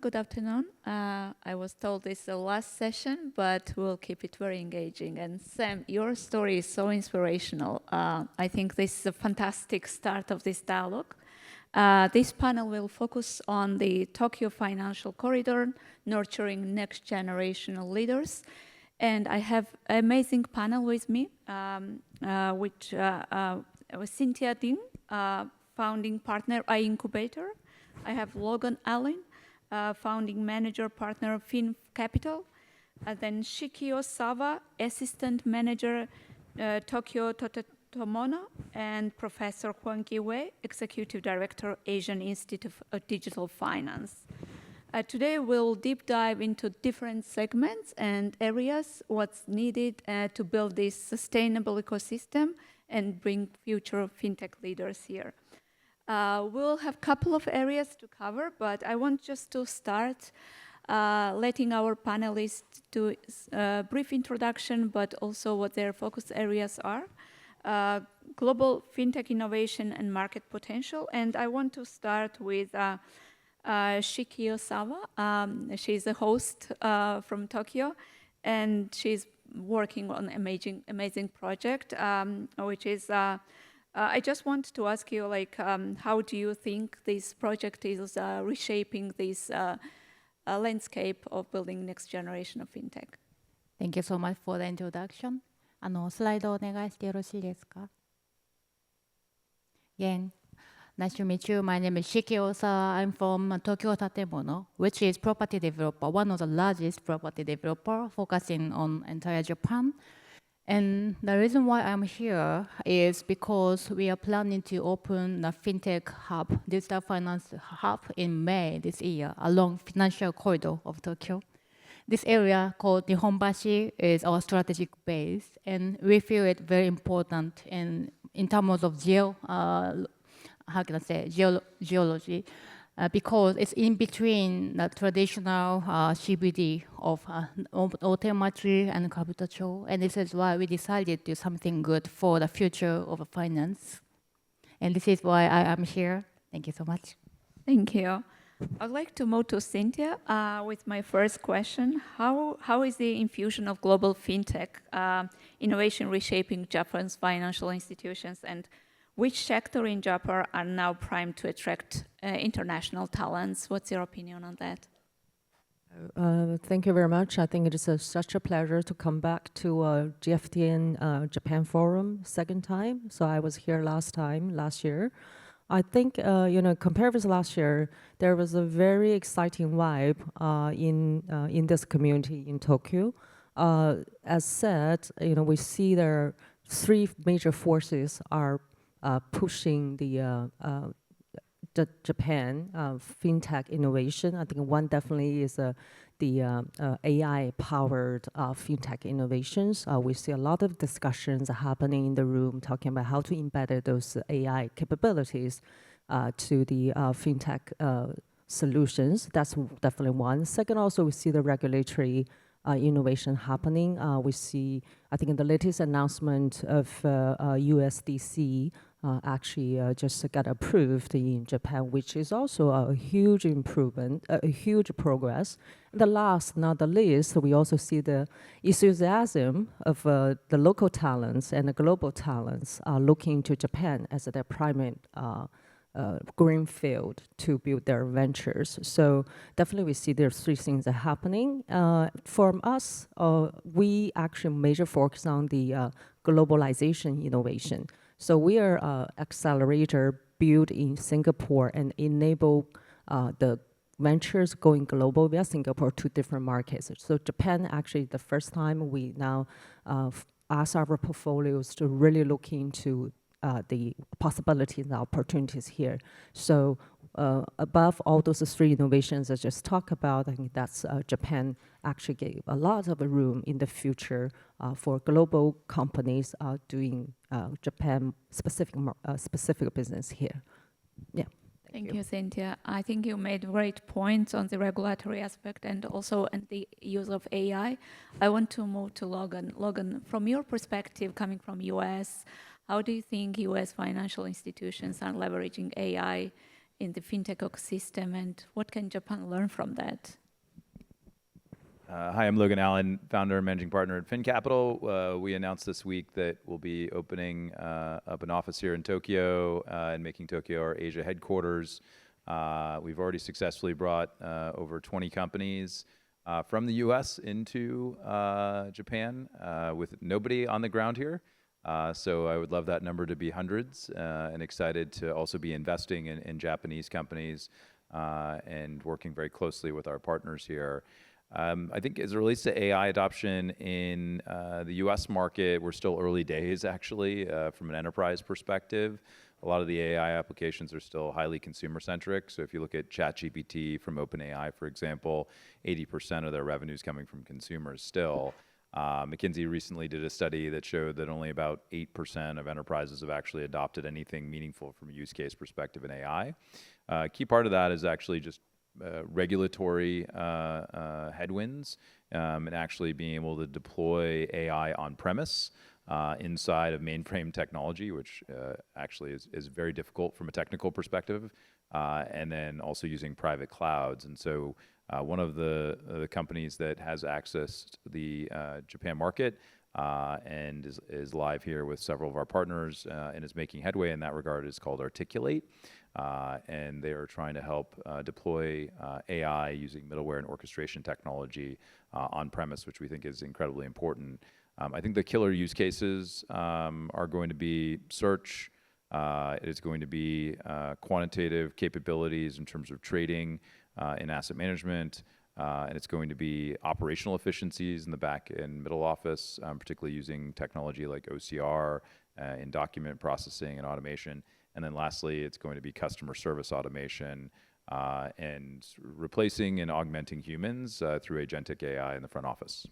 Good afternoon. I was told this is the last session, but we'll keep it very engaging. And Sam, your story is so inspirational. I think this is a fantastic start of this dialogue. This panel will focus on the Tokyo Financial Corridor, nurturing next generational leaders. And I have an amazing panel with me, which Cynthia Ding, founding partner Yincubator. I have Logan Allin, founding manager partner of Fin Capital. Then Shiki Osawa, assistant manager Tokyo Tatemono, and Professor Huang Ke-Wei, executive director Asian Institute of Digital Finance. Today we'll deep dive into different segments and areas, what's needed to build this sustainable ecosystem and bring future fintech leaders here. We'll have a couple of areas to cover, but I want just to start letting our panelists do a brief introduction, but also what their focus areas are. Global fintech innovation and market potential. And I want to start with Shiki Osawa. She's a host from Tokyo, and she's working on an amazing project, which is I just want to ask you, like, how do you think this project is reshaping this landscape of building next generation of fintech? Thank you so much for the introduction. スライドお願いしてよろしいですか? Again, nice to meet you. My name is Shiki Osawa. I'm from Tokyo Tatemono, which is property developer, one of the largest property developer focusing on entire Japan. And the reason why I'm here is because we are planning to open a fintech hub, digital finance hub in May this year along financial corridor of Tokyo. This area called Nihonbashi is our strategic base, and we feel it very important in terms of geology, because it's in between the traditional CBD of Otemachi and Kabutocho, and this is why we decided to do something good for the future of finance. And this is why I am here. Thank you so much. Thank you. I'd like to move to Cynthia with my first question. How is the infusion of global fintech innovation reshaping Japan's financial institutions, and which sector in Japan are now primed to attract international talents? What's your opinion on that? Thank you very much. I think it is such a pleasure to come back to Japan-Forum second time. So I was here last year. I think, compared with last year, there was a very exciting vibe in this community in Tokyo. As said, we see there are three major forces are pushing the Japan fintech innovation. I think one definitely is the AI-powered fintech innovations. We see a lot of discussions happening in the room talking about how to embed those AI capabilities to the fintech solutions. That's definitely one. Second, also we see the regulatory innovation happening. We see, I think in the latest announcement of USDC actually just got approved in Japan, which is also a huge improvement, a huge progress. The last, not the least, we also see the enthusiasm of the local talents and the global talents looking to Japan as their primary green field to build their ventures. So definitely we see there's three things are happening. For us, we actually major focus on the globalization innovation. So we are accelerator built in Singapore and enable the ventures going global via Singapore to different markets. So Japan actually the first time we now ask our portfolios to really look into the possibilities and opportunities here. So above all those three innovations I just talked about, I think that's Japan actually gave a lot of room in the future for global companies doing Japan specific business here. Yeah. Thank you, Cynthia. I think you made great points on the regulatory aspect and also on the use of AI. I want to move to Logan. Logan, from your perspective, coming from US, how do you think US financial institutions are leveraging AI in the fintech ecosystem, and what can Japan learn from that? Hi, I'm Logan Allin, founder and managing partner at FinCapital. We announced this week that we'll be opening up an office here in Tokyo and making Tokyo our Asia headquarters. We've already successfully brought over 20 companies from the US into Japan with nobody on the ground here. So I would love that number to be hundreds, and excited to also be investing in Japanese companies and working very closely with our partners here. I think as it relates to AI adoption in the US market, we're still early days actually from an enterprise perspective. A lot of the AI applications are still highly consumer-centric. So if you look at ChatGPT from OpenAI, for example, 80% of their revenue is coming from consumers still. McKinsey recently did a study that showed that only about 8% of enterprises have actually adopted anything meaningful from a use case perspective in AI. Key part of that is actually just regulatory headwinds and actually being able to deploy AI on premise inside of mainframe technology, which actually is very difficult from a technical perspective, and then also using private clouds. And so one of the companies that has accessed the Japan market and is live here with several of our partners and is making headway in that regard is called Articulate. And they are trying to help deploy AI using middleware and orchestration technology on premise, which we think is incredibly important. I think the killer use cases are going to be search. It is going to be quantitative capabilities in terms of trading in asset management. And it's going to be operational efficiencies in the back and middle office, particularly using technology like OCR in document processing and automation. And then lastly, it's going to be customer service automation and replacing and augmenting humans through agentic AI in the front office.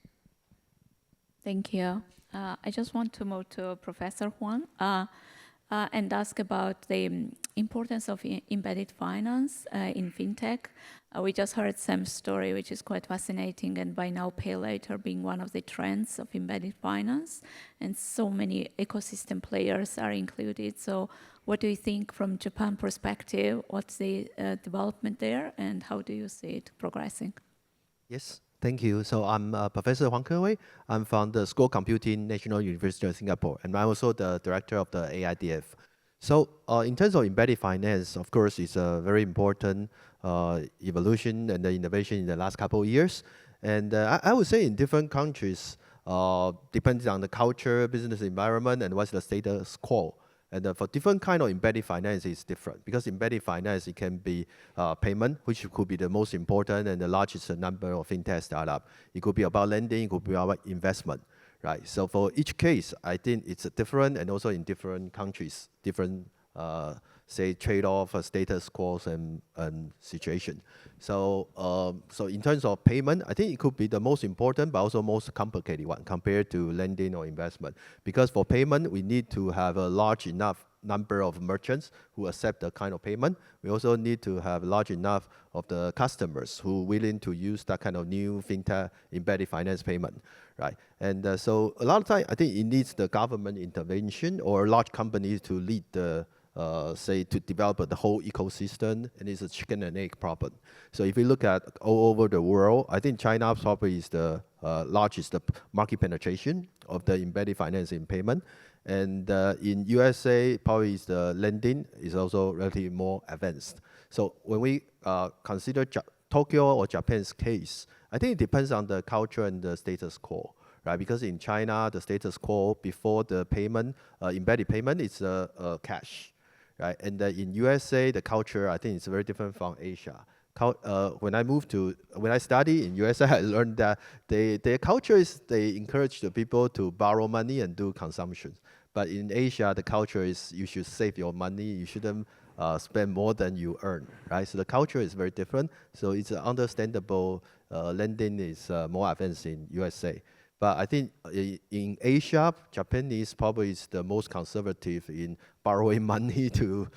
Thank you. I just want to move to Professor Huang and ask about the importance of embedded finance in fintech. We just heard Sam's story, which is quite fascinating, and buy now, pay later being one of the trends of embedded finance, and so many ecosystem players are included. So what do you think from Japan perspective? What's the development there, and how do you see it progressing? Yes, thank you. So I'm Professor Huang Ke-Wei. I'm from the School of Computing, National University of Singapore, and I'm also the director of the AIDF. So in terms of embedded finance, of course, it's a very important evolution and the innovation in the last couple of years. And I would say in different countries, depends on the culture, business environment, and what's the status quo. And for different kind of embedded finance, it's different. Because embedded finance, it can be payment, which could be the most important and the largest number of fintech startup. It could be about lending, it could be about investment, right? So for each case, I think it's different, and also in different countries, different, say, trade-off, status quo and situation. So, so in terms of payment, I think it could be the most important, but also most complicated one compared to lending or investment. Because for payment, we need to have a large enough number of merchants who accept the kind of payment. We also need to have large enough of the customers who are willing to use that kind of new fintech embedded finance payment, right? And so a lot of time, I think it needs the government intervention or large companies to lead the say, to develop the whole ecosystem, and it's a chicken and egg problem. So if you look at all over the world, I think China probably is the largest market penetration of the embedded finance in payment. And in USA, probably is the lending is also relatively more advanced. So when we consider Tokyo or Japan's case, I think it depends on the culture and the status quo. Right? Because in China, the status quo before the payment, embedded payment, is cash. Right? And in USA, the culture, I think, is very different from Asia. When I study in USA, I learned that their culture is they encourage the people to borrow money and do consumption. But in Asia, the culture is you should save your money. You shouldn't spend more than you earn. Right? So the culture is very different. So it's understandable lending is more advanced in USA. But I think in Asia, Japanese probably is the most conservative in borrowing money to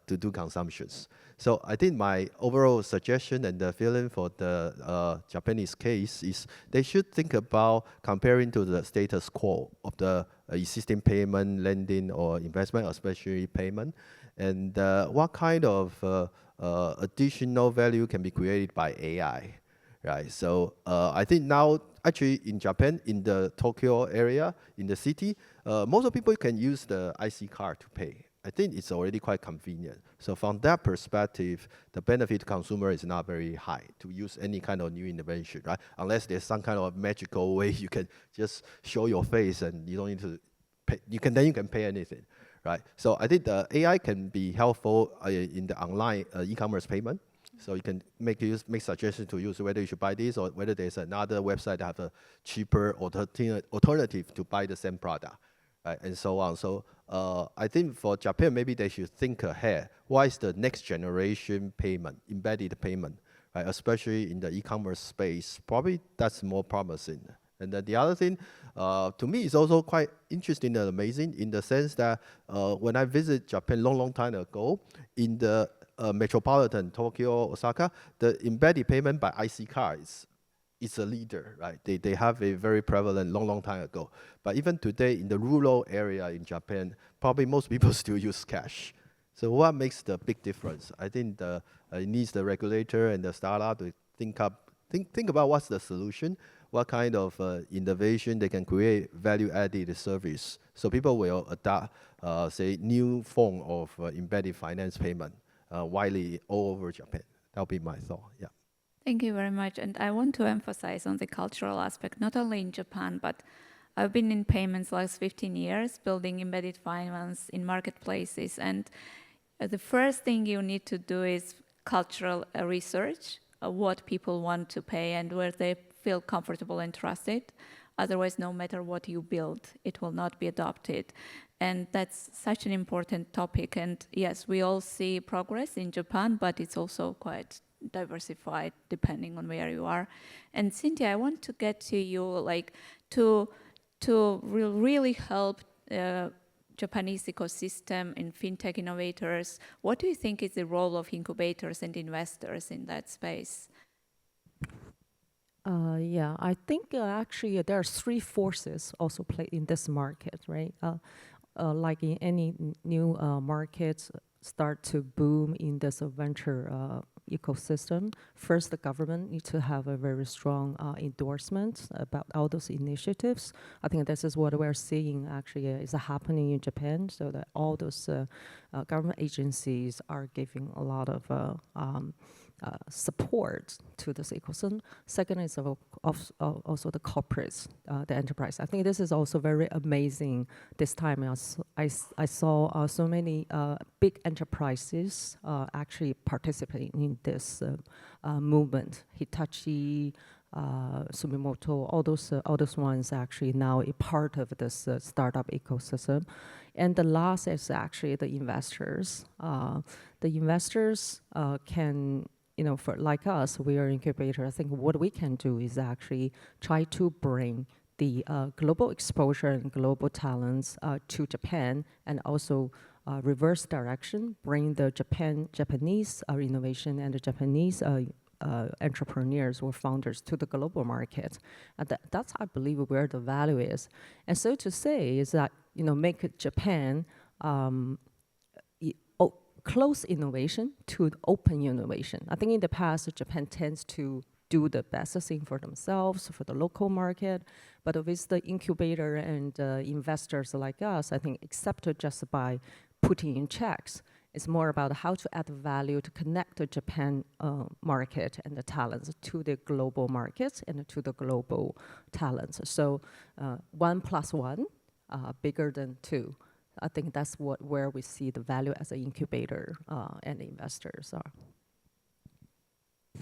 do consumptions. So I think my overall suggestion and the feeling for the Japanese case is they should think about comparing to the status quo of the existing payment, lending, or investment, especially payment, and what kind of additional value can be created by AI. Right, so I think now, actually in Japan, in the Tokyo area, in the city, most of people can use the IC card to pay. I think it's already quite convenient. So from that perspective, the benefit to consumer is not very high to use any kind of new innovation, right? Unless there's some kind of magical way you can just show your face and you don't need to pay. You can pay anything, right? So I think the AI can be helpful in the online e-commerce payment. So you can make suggestions to use whether you should buy this or whether there's another website that have a cheaper alternative to buy the same product, right? And so on. So I think for Japan, maybe they should think ahead. What is the next generation payment, embedded payment, right? Especially in the e-commerce space, probably that's more promising. And then the other thing, to me, is also quite interesting and amazing in the sense that when I visit Japan long time ago, in the metropolitan Tokyo, Osaka, the embedded payment by IC cards is a leader, right? They have a very prevalent long time ago. But even today in the rural area in Japan, probably most people still use cash. So what makes the big difference? I think it needs the regulator and the startup to think about what's the solution, what kind of innovation they can create value-added service. So people will adopt, say, new form of embedded finance payment widely all over Japan. That'll be my thought, yeah. Thank you very much. And I want to emphasize on the cultural aspect, not only in Japan, but I've been in payments last 15 years, building embedded finance in marketplaces. And the first thing you need to do is cultural research, what people want to pay and where they feel comfortable and trusted. Otherwise, no matter what you build, it will not be adopted. And that's such an important topic. And yes, we all see progress in Japan, but it's also quite diversified depending on where you are. And Cynthia, I want to get to you, like, to really help Japanese ecosystem in fintech innovators. What do you think is the role of incubators and investors in that space? Yeah, I think actually there are three forces also play in this market, right? Like in any new markets start to boom in this venture ecosystem. First, the government needs to have a very strong endorsement about all those initiatives. I think this is what we're seeing actually is happening in Japan, so that all those government agencies are giving a lot of support to this ecosystem. Second is also the corporates, the enterprise. I think this is also very amazing this time. I saw so many big enterprises actually participating in this movement. Hitachi, Sumitomo, all those ones actually now a part of this startup ecosystem. And the last is actually the investors. The investors can, you know, for like us, we are incubator. I think what we can do is actually try to bring the global exposure and global talents to Japan, and also reverse direction, bring the Japanese innovation and the Japanese entrepreneurs or founders to the global market. And that's, I believe, where the value is. And so to say is that, you know, make Japan close innovation to open innovation. I think in the past, Japan tends to do the best thing for themselves, for the local market. But with the incubator and investors like us, I think except just by putting in checks, it's more about how to add value to connect the Japan market and the talents to the global markets and to the global talents. So 1 + 1 bigger than 2. I think that's where we see the value as an incubator and investors are.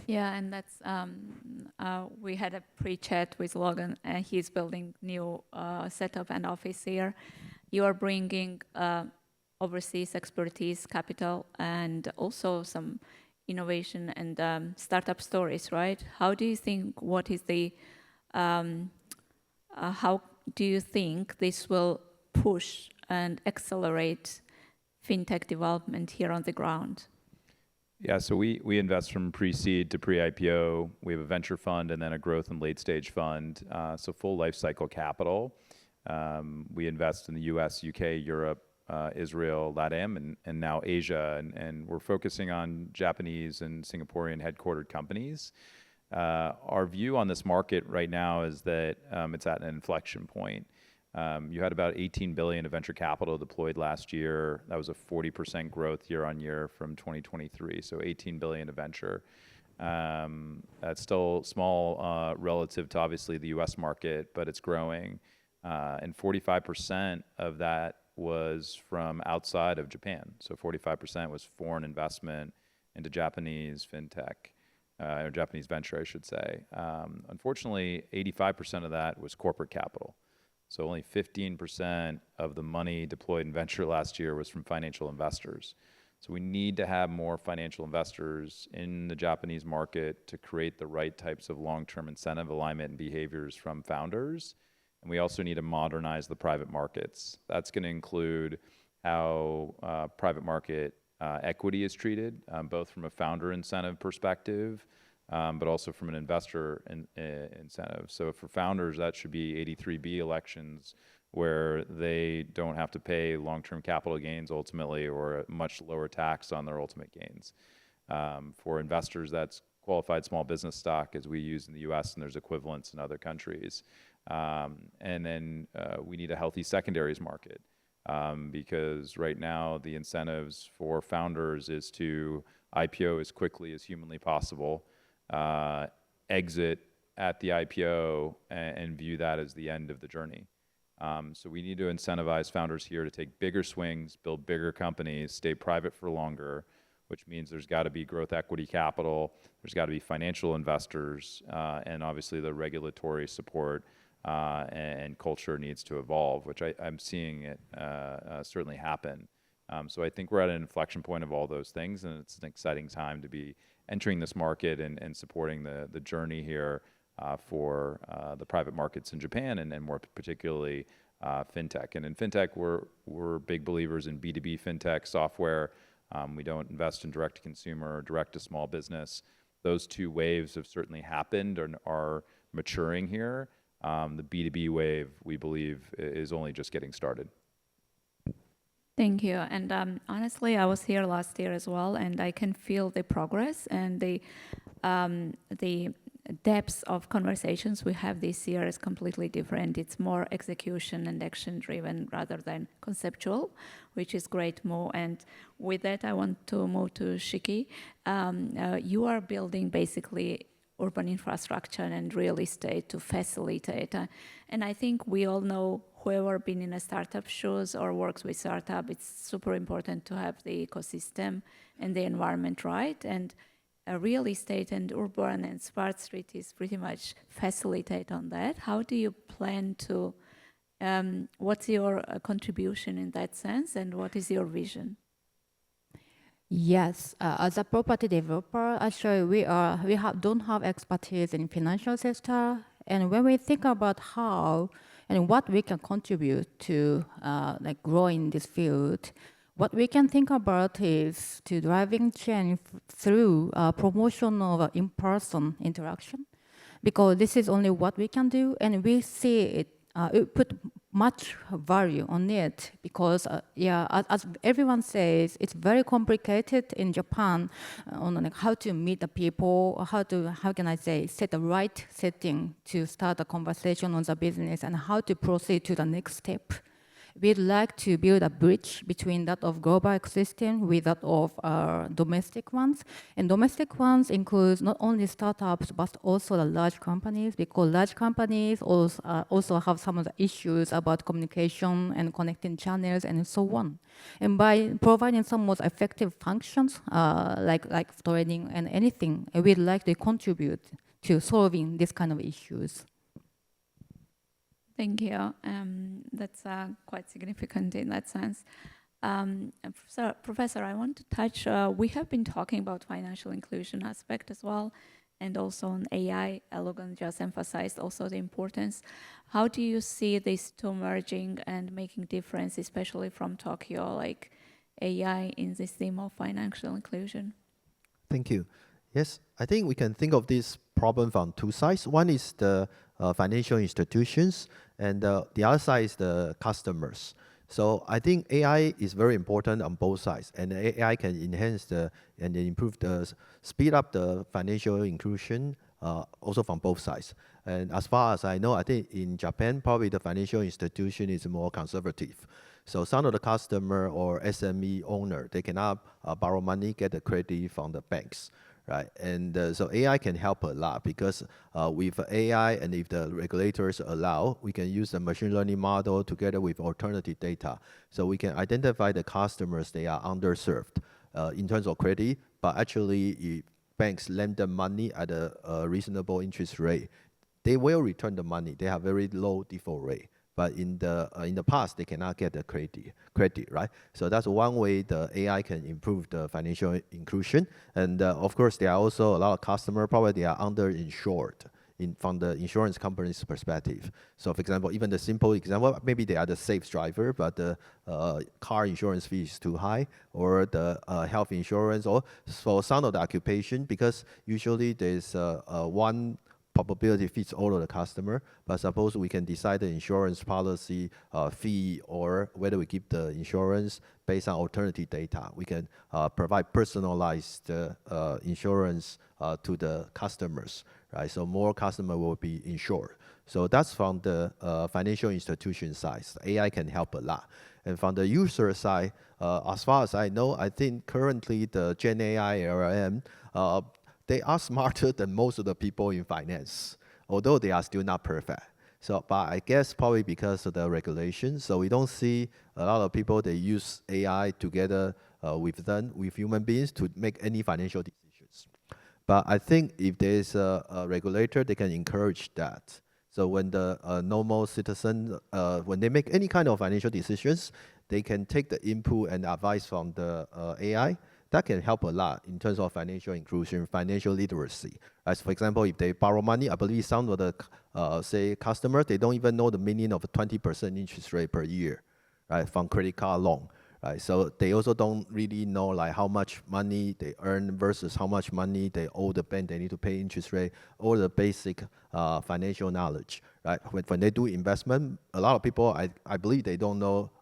Yeah, and that's we had a pre-chat with Logan, and he's building new setup and office here. You are bringing overseas expertise, capital, and also some innovation and startup stories, right? How do you think, what is the how do you think this will push and accelerate fintech development here on the ground? Yeah, so we invest from pre-seed to pre-IPO. We have a venture fund and then a growth and late-stage fund, so full life cycle capital. We invest in the US, UK, Europe, Israel, LATAM, and now Asia, and we're focusing on Japanese and Singaporean headquartered companies. Our view on this market right now is that it's at an inflection point. You had about 18 billion of venture capital deployed last year. That was a 40% growth year on year from 2023. So 18 billion of venture. That's still small relative to obviously the US market, but it's growing. And 45% of that was from outside of Japan. So 45% was foreign investment into Japanese fintech, or Japanese venture, I should say. Unfortunately, 85% of that was corporate capital. So only 15% of the money deployed in venture last year was from financial investors. So we need to have more financial investors in the Japanese market to create the right types of long-term incentive alignment and behaviors from founders. And we also need to modernize the private markets. That's going to include how private market equity is treated, both from a founder incentive perspective, but also from an investor incentive. So for founders, that should be 83B elections where they don't have to pay long-term capital gains ultimately, or a much lower tax on their ultimate gains. For investors, that's qualified small business stock as we use in the US, and there's equivalents in other countries. And then we need a healthy secondaries market, because right now the incentives for founders is to IPO as quickly as humanly possible, exit at the IPO, and view that as the end of the journey. So we need to incentivize founders here to take bigger swings, build bigger companies, stay private for longer, which means there's got to be growth equity capital, there's got to be financial investors, and obviously the regulatory support and culture needs to evolve, which I'm seeing it certainly happen. So I think we're at an inflection point of all those things, and it's an exciting time to be entering this market and supporting the journey here for the private markets in Japan, and more particularly fintech. And in fintech, we're big believers in B2B fintech software. We don't invest in direct to consumer or direct to small business. Those two waves have certainly happened and are maturing here. The B2B wave, we believe, is only just getting started. Thank you. And honestly, I was here last year as well, and I can feel the progress and the depth of conversations we have this year is completely different. It's more execution and action driven rather than conceptual, which is great move. And with that, I want to move to Shiki. You are building basically urban infrastructure and real estate to facilitate. And I think we all know, whoever been in a startup shoes or works with startup, it's super important to have the ecosystem and the environment right. And real estate and urban and smart street is pretty much facilitate on that. How do you plan to, what's your contribution in that sense, and what is your vision? Yes, as a property developer, actually we don't have expertise in financial sector, and when we think about how and what we can contribute to like growing this field, what we can think about is to driving change through promotion of in-person interaction, because this is only what we can do, and we see it put much value on it, because as everyone says, it's very complicated in Japan on like how to meet the people, how can I say, set the right setting to start a conversation on the business, and how to proceed to the next step. We'd like to build a bridge between that of global ecosystem with that of domestic ones. And domestic ones includes not only startups, but also the large companies, because large companies also have some of the issues about communication and connecting channels and so on. And by providing some most effective functions, like training and anything, we'd like to contribute to solving this kind of issues. Thank you. That's quite significant in that sense. So, Professor, I want to touch, we have been talking about financial inclusion aspect as well, and also on AI. Logan just emphasized also the importance. How do you see these two merging and making difference, especially from Tokyo, like AI in this theme of financial inclusion? Thank you. Yes, I think we can think of this problem from two sides. One is the financial institutions, and the other side is the customers. So I think AI is very important on both sides, and AI can enhance and improve speed up the financial inclusion also from both sides. And as far as I know, I think in Japan, probably the financial institution is more conservative. So some of the customer or SME owner, they cannot borrow money, get the credit from the banks, right? And so AI can help a lot because with AI, and if the regulators allow, we can use the machine learning model together with alternative data. So we can identify the customers, they are underserved in terms of credit, but actually if banks lend them money at a reasonable interest rate, they will return the money. They have very low default rate. But in the past, they cannot get the credit, right? So that's one way the AI can improve the financial inclusion. And of course, there are also a lot of customers, probably they are underinsured from the insurance company's perspective. So for example, even the simple example, maybe they are the safe driver, but the car insurance fee is too high, or the health insurance, or for some of the occupation, because usually there's one probability fits all of the customer, but suppose we can decide the insurance policy fee, or whether we give the insurance based on alternative data. We can provide personalized insurance to the customers, right? So more customer will be insured. So that's from the financial institution side. AI can help a lot. And from the user side, as far as I know, I think currently the Gen AI LLM, they are smarter than most of the people in finance, although they are still not perfect. So, but I guess probably because of the regulations, so we don't see a lot of people, they use AI together with human beings to make any financial decisions. But I think if there's a regulator, they can encourage that. So when the normal citizen, when they make any kind of financial decisions, they can take the input and advice from the AI. That can help a lot in terms of financial inclusion, financial literacy. As for example, if they borrow money, I believe some of the, say, customers, they don't even know the meaning of a 20% interest rate per year, right, from credit card loan, right? So they also don't really know like how much money they earn versus how much money they owe the bank, they need to pay interest rate, or the basic financial knowledge, right? When they do investment, a lot of people, I believe they don't know,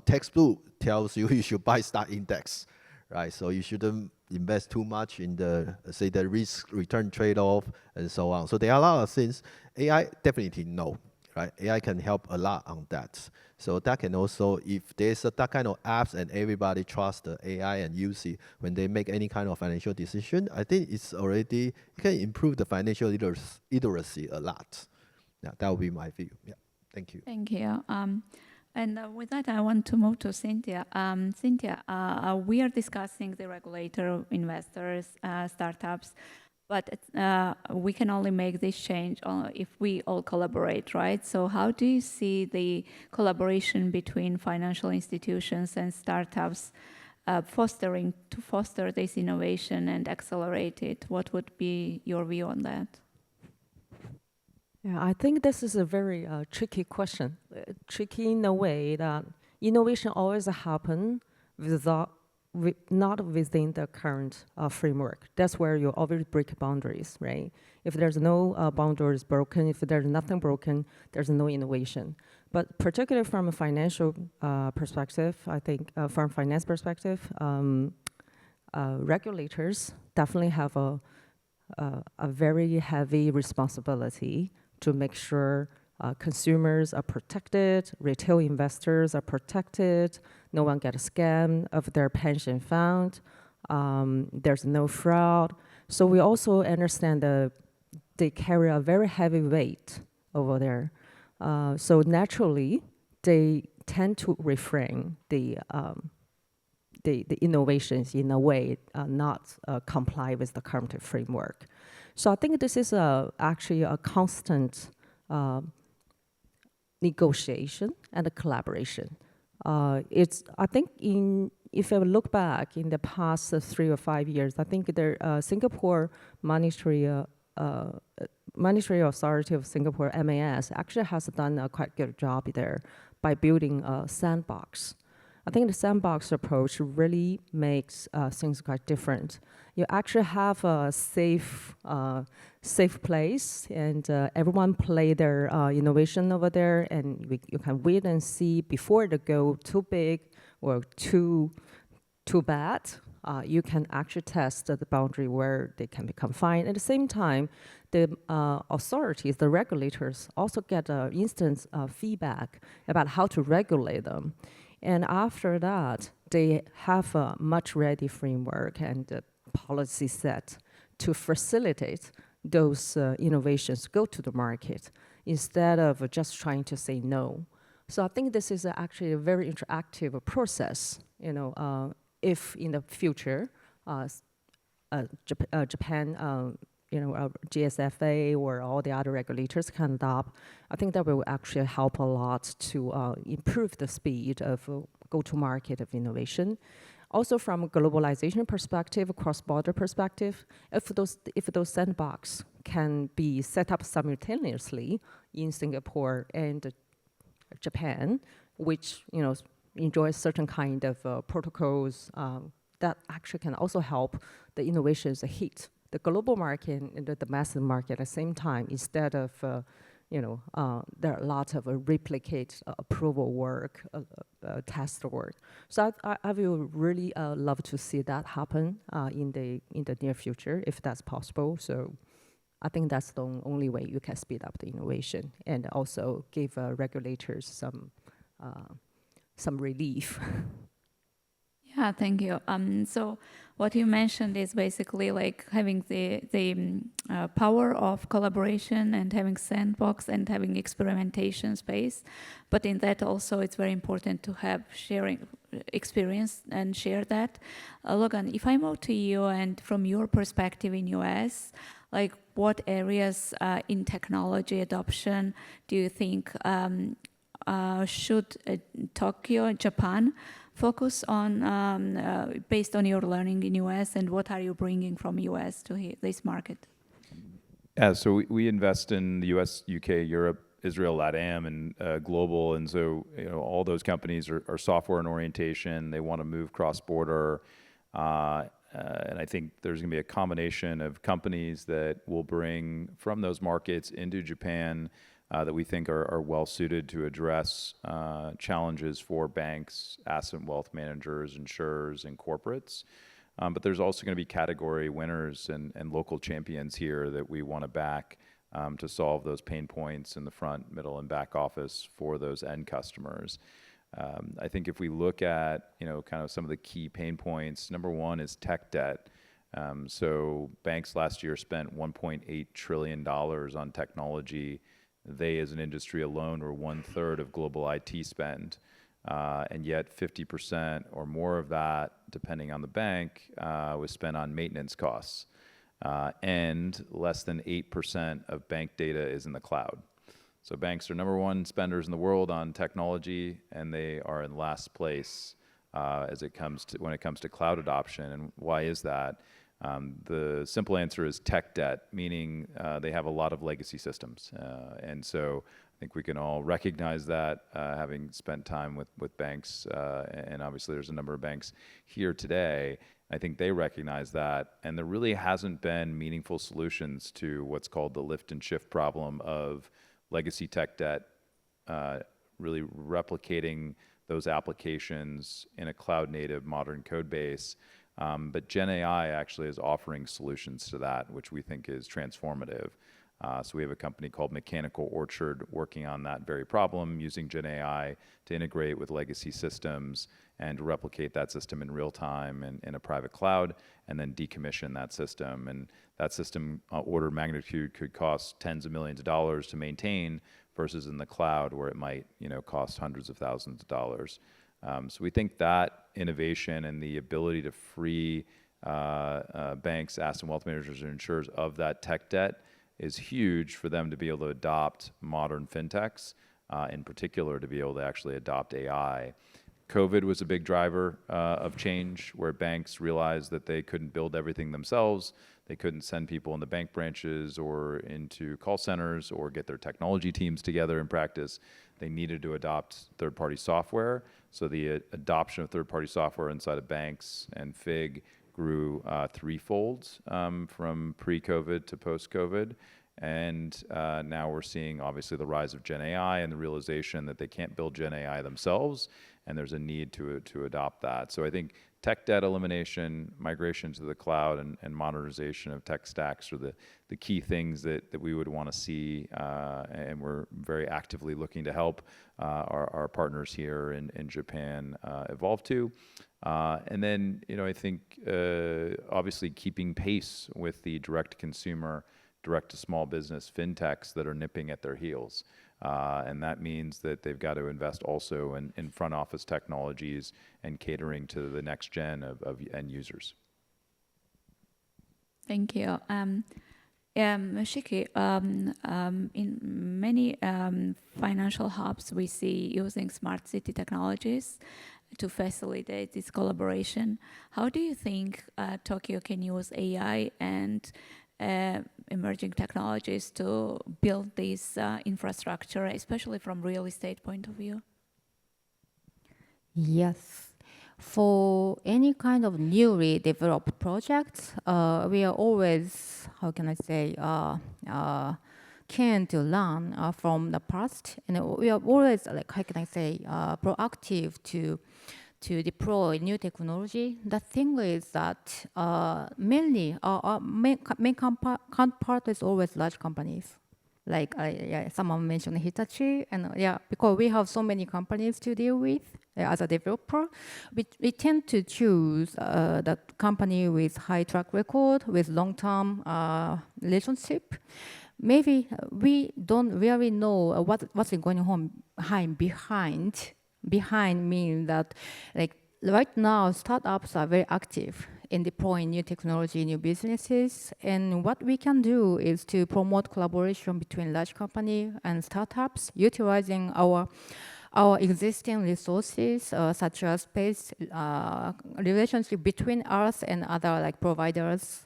textbook tells you you should buy stock index, right? So you shouldn't invest too much in the, say, the risk-return trade-off and so on. So there are a lot of things. AI definitely know, right? AI can help a lot on that. So that can also, if there's that kind of apps and everybody trusts the AI and use it when they make any kind of financial decision, I think it can improve the financial literacy a lot. Yeah, that would be my view. Yeah, thank you. Thank you. And with that, I want to move to Cynthia. Cynthia, we are discussing the regulator, investors, startups, but we can only make this change if we all collaborate, right? So how do you see the collaboration between financial institutions and startups to foster this innovation and accelerate it? What would be your view on that? Yeah, I think this is a very tricky question. Tricky in a way that innovation always happens not within the current framework. That's where you always break boundaries, right? If there's no boundaries broken, if there's nothing broken, there's no innovation. But particularly from a financial perspective, I think from finance perspective, regulators definitely have a very heavy responsibility to make sure consumers are protected, retail investors are protected, no one gets scammed of their pension fund, there's no fraud. So we also understand that they carry a very heavy weight over there. So naturally, they tend to refrain the innovations in a way not comply with the current framework. So I think this is actually a constant negotiation and a collaboration. I think if I look back in the past 3 or 5 years, I think Singapore monetary Monetary Authority of Singapore, MAS, actually has done a quite good job there by building a sandbox. I think the sandbox approach really makes things quite different. You actually have a safe place, and everyone play their innovation over there, and you can wait and see before they go too big or too bad. You can actually test the boundary where they can be confined. At the same time, the authorities, the regulators, also get instant feedback about how to regulate them. And after that, they have a much ready framework and policy set to facilitate those innovations go to the market instead of just trying to say no. So I think this is actually a very interactive process. If in the future, Japan, GSFA or all the other regulators can adopt, I think that will actually help a lot to improve the speed of go-to-market of innovation. Also, from a globalization perspective, cross-border perspective, if those sandbox can be set up simultaneously in Singapore and Japan, which enjoys certain kind of protocols, that actually can also help the innovations hit the global market and the domestic market at the same time, instead of, there are lots of replicate approval work, test work. So I will really love to see that happen in the near future, if that's possible. So I think that's the only way you can speed up the innovation and also give regulators some relief. Yeah, thank you. So what you mentioned is basically like having the power of collaboration and having sandbox and having experimentation space. But in that also it's very important to have sharing experience and share that. Logan, if I move to you and from your perspective in US, like what areas in technology adoption do you think should Tokyo, Japan, focus on based on your learning in US, and what are you bringing from US to this market? Yeah, so we invest in the US, UK, Europe, Israel, LATAM, and global, and so all those companies are software in orientation. They want to move cross-border, and I think there's going to be a combination of companies that will bring from those markets into Japan that we think are well suited to address challenges for banks, asset wealth managers, insurers, and corporates. But there's also going to be category winners and local champions here that we want to back to solve those pain points in the front, middle, and back office for those end customers. I think if we look at kind of some of the key pain points, number one is tech debt. So banks last year spent $1.8 trillion on technology. They, as an industry alone, were 1/3 of global IT spend. And yet 50% or more of that, depending on the bank, was spent on maintenance costs. And less than 8% of bank data is in the cloud. So banks are number one spenders in the world on technology, and they are in last place when it comes to cloud adoption. And why is that? The simple answer is tech debt, meaning they have a lot of legacy systems. And so I think we can all recognize that, having spent time with banks, and obviously there's a number of banks here today. I think they recognize that, and there really hasn't been meaningful solutions to what's called the lift and shift problem of legacy tech debt, really replicating those applications in a cloud-native modern code base. But Gen AI actually is offering solutions to that, which we think is transformative. So we have a company called Mechanical Orchard working on that very problem, using Gen AI to integrate with legacy systems and replicate that system in real time in a private cloud, and then decommission that system. And that system, order of magnitude, could cost tens of millions of dollars to maintain, versus in the cloud where it might cost hundreds of thousands of dollars. So we think that innovation and the ability to free banks, asset wealth managers, and insurers of that tech debt is huge for them to be able to adopt modern fintechs, in particular to be able to actually adopt AI. COVID was a big driver of change, where banks realized that they couldn't build everything themselves. They couldn't send people into bank branches or into call centers or get their technology teams together in practice. They needed to adopt third-party software. So the adoption of third-party software inside of banks and FIG grew threefold from pre-COVID to post-COVID. And now we're seeing, obviously, the rise of Gen AI and the realization that they can't build Gen AI themselves, and there's a need to adopt that. So I think tech debt elimination, migration to the cloud, and modernization of tech stacks are the key things that we would want to see, and we're very actively looking to help our partners here in Japan evolve to. And then, I think obviously keeping pace with the direct-to-consumer, direct-to-small business fintechs that are nipping at their heels. And that means that they've got to invest also in front office technologies and catering to the next gen of end users. Thank you. Shiki, in many financial hubs, we see using smart city technologies to facilitate this collaboration. How do you think Tokyo can use AI and emerging technologies to build this infrastructure, especially from real estate point of view? Yes. For any kind of newly developed projects, we are always, how can I say, keen to learn from the past. And we are always, like, how can I say, proactive to deploy new technology. The thing is that mainly our main counterpart is always large companies. Like someone mentioned Hitachi, and because we have so many companies to deal with as a developer, we tend to choose the company with high track record, with long-term relationship. Maybe we don't really know what's going on behind. Behind means that, like, right now, startups are very active in deploying new technology, new businesses. And what we can do is to promote collaboration between large companies and startups, utilizing our existing resources, such as space, relationship between us and other providers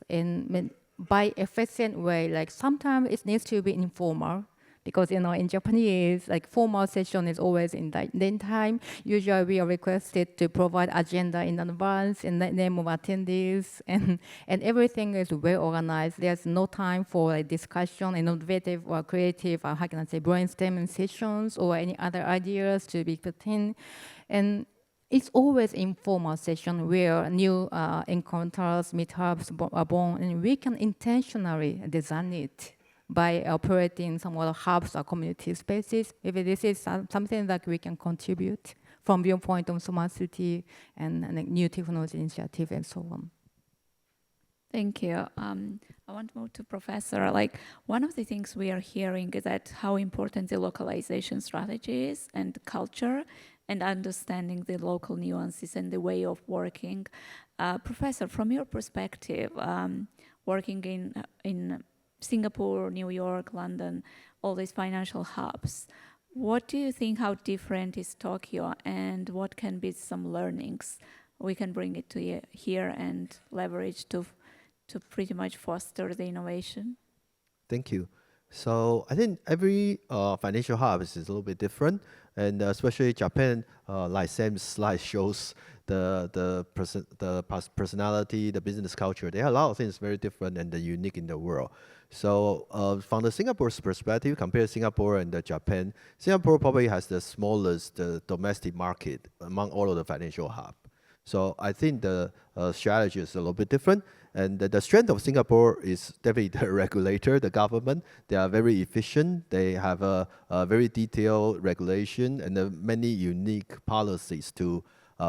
by efficient way. Like, sometimes it needs to be informal, because in Japanese, formal session is always in time. Usually we are requested to provide agenda in advance and the name of attendees, and everything is well organized. There's no time for discussion, innovative or creative, how can I say, brainstorming sessions or any other ideas to be put in. And it's always informal session where new encounters, meetups are born, and we can intentionally design it by operating some other hubs or community spaces. Maybe this is something that we can contribute from viewpoint of smart city and new technology initiative and so on. Thank you. I want to move to Professor. One of the things we are hearing is that how important the localization strategy is, and culture, and understanding the local nuances and the way of working. Professor, from your perspective, working in Singapore, New York, London, all these financial hubs, what do you think, how different is Tokyo, and what can be some learnings we can bring it to here and leverage to pretty much foster the innovation? Thank you. So I think every financial hub is a little bit different, and especially Japan, like Sam's slide shows, the personality, the business culture. There are a lot of things very different and unique in the world. So from the Singapore's perspective, compare Singapore and Japan, Singapore probably has the smallest domestic market among all of the financial hubs. So I think the strategy is a little bit different. And the strength of Singapore is definitely the regulator, the government. They are very efficient. They have a very detailed regulation and many unique policies to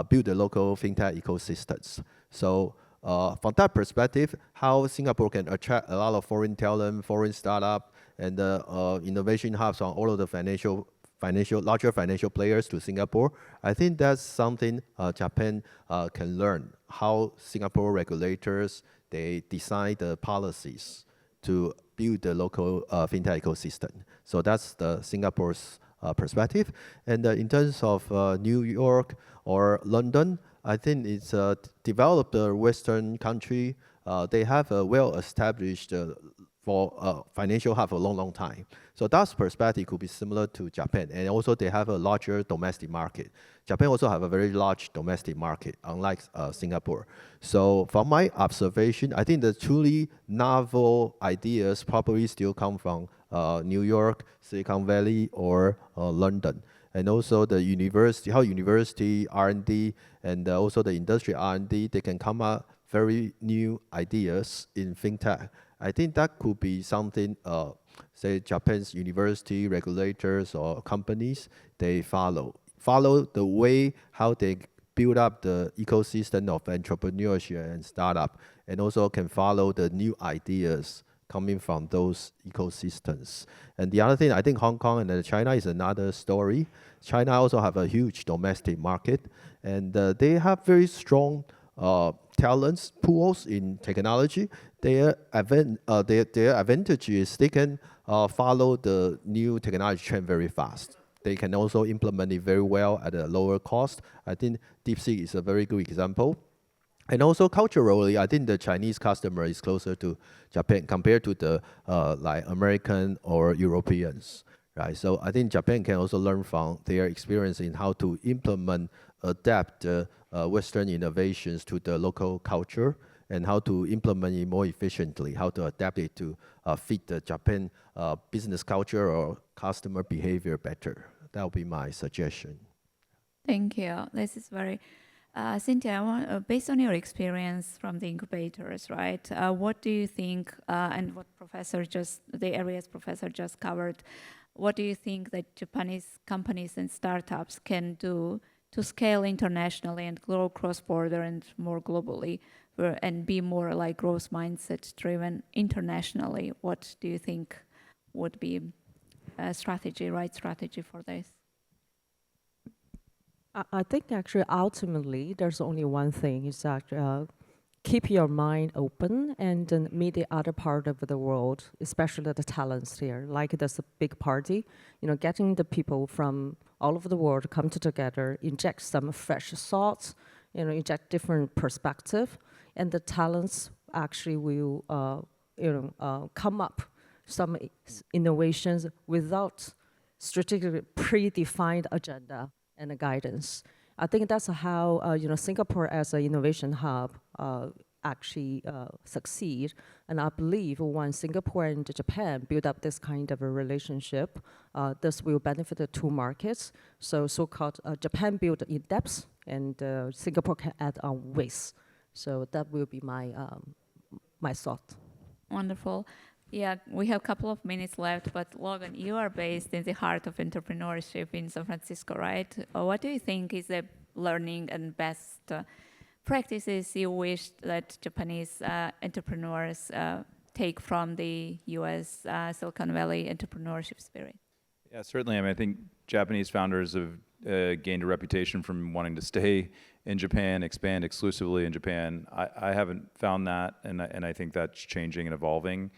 build the local fintech ecosystems. So from that perspective, how Singapore can attract a lot of foreign talent, foreign startup, and innovation hubs on all of the larger financial players to Singapore, I think that's something Japan can learn, how Singapore regulators, they decide the policies to build the local fintech ecosystem. So that's the Singapore's perspective. And in terms of New York or London, I think it's a developed Western country. They have a well-established for financial hub for a long, long time. So that perspective could be similar to Japan. And also they have a larger domestic market. Japan also have a very large domestic market, unlike Singapore. So from my observation, I think the truly novel ideas probably still come from New York, Silicon Valley, or London. And also the university, how university R&D and also the industry R&D, they can come up very new ideas in fintech. I think that could be something, say Japan's university regulators or companies, they follow the way how they build up the ecosystem of entrepreneurship and startup, and also can follow the new ideas coming from those ecosystems. And the other thing, I think Hong Kong and China is another story. China also have a huge domestic market, and they have very strong talents pools in technology. Their advantage is they can follow the new technology trend very fast. They can also implement it very well at a lower cost. I think DeepSeek is a very good example. And also culturally, I think the Chinese customer is closer to Japan compared to the like American or Europeans, right? So I think Japan can also learn from their experience in how to implement, adapt Western innovations to the local culture, and how to implement it more efficiently, how to adapt it to fit the Japan business culture or customer behavior better. That would be my suggestion. Thank you. This is very, Cynthia, I want, based on your experience from the incubators, right? What do you think, and what the areas Professor just covered, what do you think that Japanese companies and startups can do to scale internationally and grow cross-border and more globally, and be more like growth mindset driven internationally? What do you think would be a right strategy for this? I think actually ultimately there's only one thing, is that keep your mind open and then meet the other part of the world, especially the talents here. Like there's a big party, getting the people from all over the world come together, inject some fresh thoughts, inject different perspective, and the talents actually will come up some innovations without strategically predefined agenda and guidance. I think that's how Singapore as an innovation hub actually succeed. And I believe when Singapore and Japan build up this kind of a relationship, this will benefit the two markets. So-called Japan build in depth, and Singapore can add on width. So that will be my my thought. Wonderful. Yeah, we have a couple of minutes left, but Logan, you are based in the heart of entrepreneurship in San Francisco, right? What do you think is the learning and best practices you wish that Japanese entrepreneurs take from the US Silicon Valley entrepreneurship spirit? Yeah, certainly. I mean, I think Japanese founders have gained a reputation from wanting to stay in Japan, expand exclusively in Japan. I haven't found that, and I think that's changing and evolving.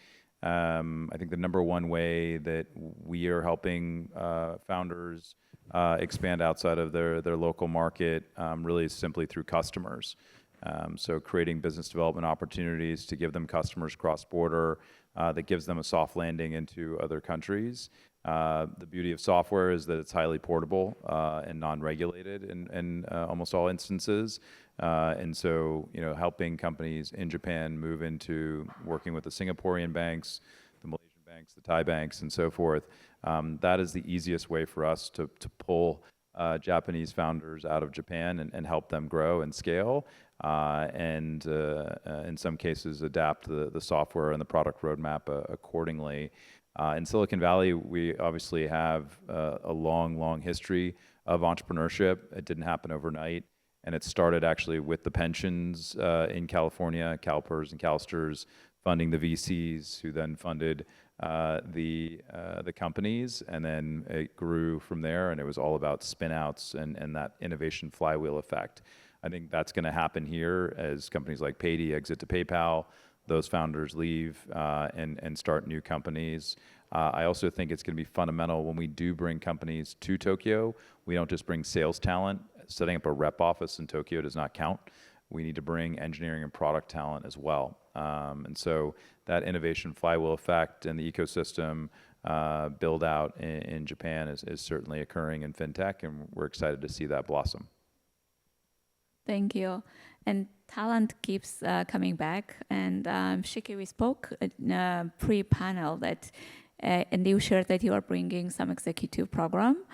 I think the number one way that we are helping founders expand outside of their local market really is simply through customers. So creating business development opportunities to give them customers cross-border that gives them a soft landing into other countries. The beauty of software is that it's highly portable and non-regulated in almost all instances. And so, helping companies in Japan move into working with the Singaporean banks, the Malaysian banks, the Thai banks, and so forth, that is the easiest way for us to pull Japanese founders out of Japan and help them grow and scale, and in some cases adapt the software and the product roadmap accordingly. In Silicon Valley, we obviously have a long history of entrepreneurship. It didn't happen overnight. And it started actually with the pensions in California, CalPERS and CalSTRS, funding the VCs, who then funded the companies, and then it grew from there, and it was all about spin-outs and that innovation flywheel effect. I think that's going to happen here as companies like Payday exit to PayPal. Those founders leave and start new companies. I also think it's going to be fundamental when we do bring companies to Tokyo. We don't just bring sales talent. Setting up a rep office in Tokyo does not count. We need to bring engineering and product talent as well. And so that innovation flywheel effect and the ecosystem build out in Japan is certainly occurring in fintech, and we're excited to see that blossom. Thank you. And talent keeps coming back. And Shiki, we spoke pre-panel that, and you shared that you are bringing some executive program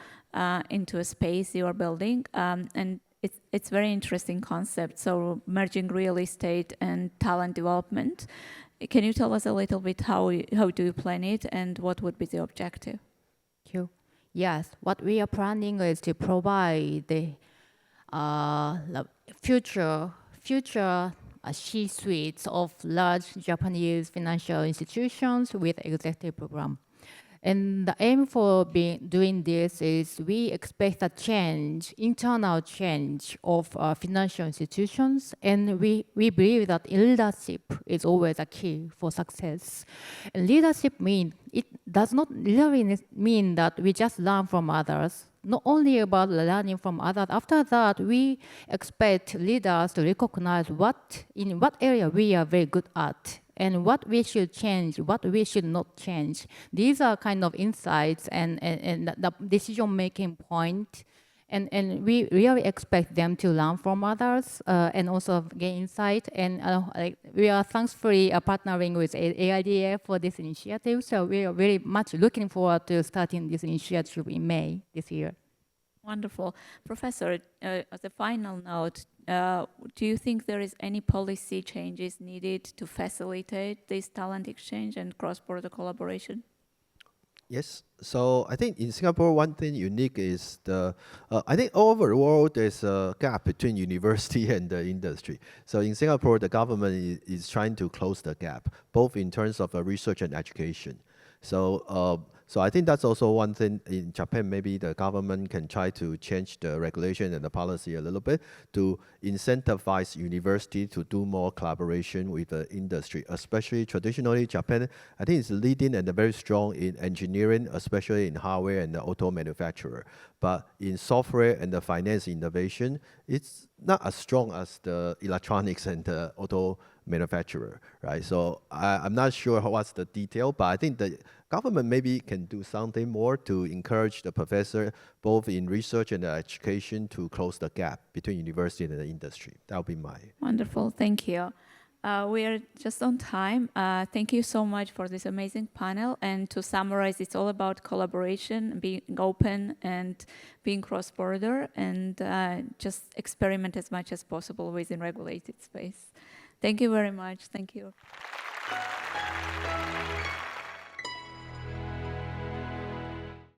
into a space you are building. And it's very interesting concept. So merging real estate and talent development. Can you tell us a little bit how do you plan it and what would be the objective? Thank you. Yes, what we are planning is to provide the future C-suites of large Japanese financial institutions with executive program. And the aim for doing this is we expect a change, internal change of financial institutions, and we believe that leadership is always a key for success. And leadership it does not really mean that we just learn from others, not only about learning from others. After that, we expect leaders to recognize in what area we are very good at, and what we should change, what we should not change. These are kind of insights and the decision-making point. And we really expect them to learn from others and also gain insight. And we are thankfully partnering with AIDF for this initiative. So we are very much looking forward to starting this initiative in May this year. Wonderful. Professor, as a final note, do you think there is any policy changes needed to facilitate this talent exchange and cross-border collaboration? Yes. So I think in Singapore, one thing unique is I think all over the world, there's a gap between university and the industry. So in Singapore, the government is trying to close the gap, both in terms of research and education. So I think that's also one thing in Japan. Maybe the government can try to change the regulation and the policy a little bit to incentivize university to do more collaboration with the industry. Especially traditionally, Japan, I think is leading and very strong in engineering, especially in hardware and the auto manufacturer. But in software and the finance innovation, it's not as strong as the electronics and the auto manufacturer, right? So I'm not sure what's the detail, but I think the government maybe can do something more to encourage the professor, both in research and education, to close the gap between university and the industry. That would be my... Wonderful, thank you. We are just on time. Thank you so much for this amazing panel. And to summarize, it's all about collaboration, being open and being cross-border, and just experiment as much as possible within regulated space. Thank you very much. Thank you.